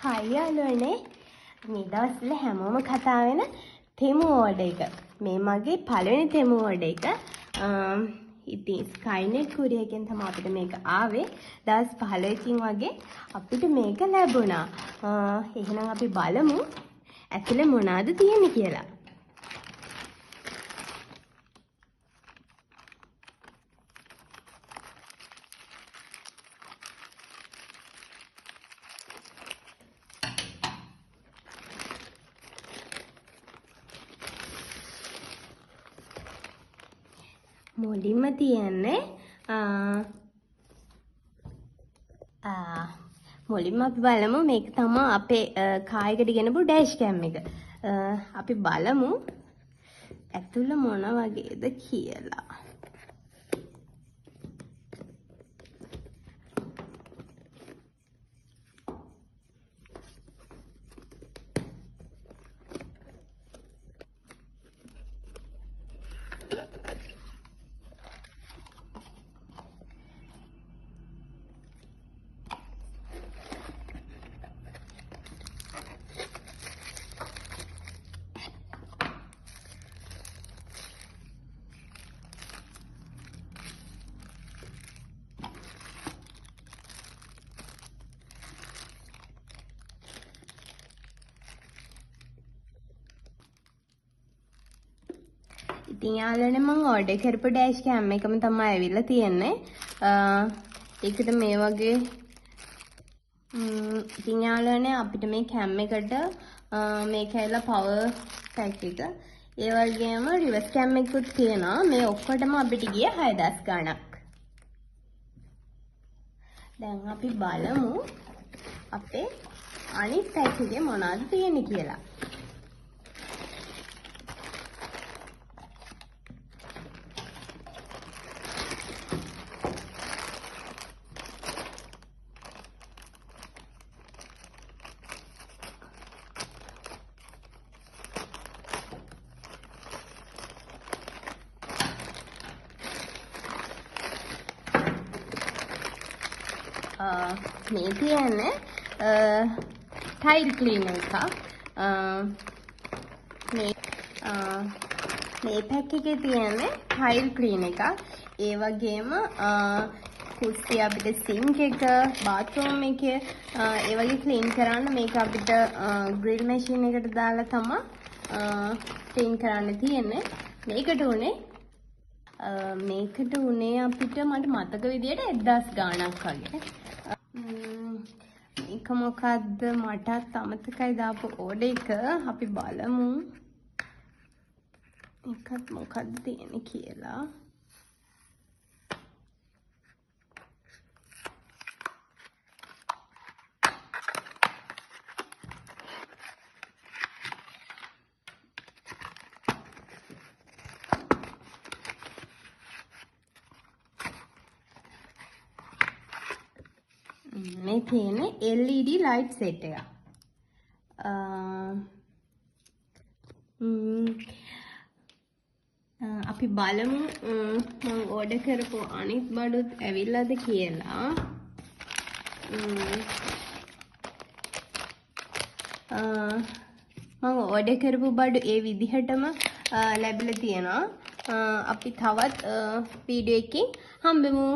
හයි යාළුවනේ මේ දවස්වල හැමෝම කතා වෙන තෙමු ඕඩර් එක. මේ මගේ පළවෙනි තෙමු ඕඩර් එක. ඉතින් ස්කයිනෙට් කුරියරෙන් තමයි අපිට මේක ආවේ. දවස් 15කින් වගේ අපිට මේක ලැබුණා. එහෙනම් අපි බලමු ඇතුලේ මොනවද තියෙන්නේ කියලා. මුලින්ම තියන්නේ මුලින්ම අපි බලමු මේක තමයි අපේ කායකට ගෙනපු ඩෑෂ් කැම් එක. අපි බලමු ඇතුළ මොන වගේද කියලා. ඉතින් යාළුවනේ මම ඕඩර් කරපු ඩෑෂ් කැම් එකම තමයි ඇවිල්ලා තියෙන්නේ. ඒකට මේ වගේ ඉතින් යාළුවනේ අපිට මේ කැම් එකට මේක ඇවිල්ලා පවර් පැක් එක. ඒ වගේම රිවර්ස් කැම් එකකුත් තියෙනවා. මේ ඔක්කොටම අපිට ගියේ 6000 ගණක්. දැන් අපි බලමු අපේ අනිත් පැක් එකේ මොනවද තියෙන්නේ කියලා. මේ තියන්නේ ටයිල් ක්ලීනර් එකක්. මේ පැක් එකේ තියන්නේ ටයිල් ක්ලීනර් එකක්. ඒ වගේම කුස්සිය අපිට සින්ක් එක, බාත්රූම් එක ඒ වගේ ක්ලීන් කරන්න මේක අපිට ග්‍රිල් මැෂින් එකට දාලා තමයි ක්ලීන් කරන්න තියෙන්නේ. මේකට උනේ අපිට මට මතක විදියට 1000 ගාණක් වගේ. මේක මොකද්ද මටත් අමතකයි දාපු ඕඩර් එක. අපි බලමු ඒකත් මොකද්ද තියෙන්නේ කියලා. මේ තියෙන්නේ LED light set එක. අපි බලමු මම ඕඩර් කරපු අනිත් බඩුත් ඇවිල්ලාද කියලා. මම ඕඩර් කරපු බඩු ඒ විදිහටම ලැබිලා තියෙනවා. අපි තවත් වීඩියෝ එකකින් හම්බෙමු.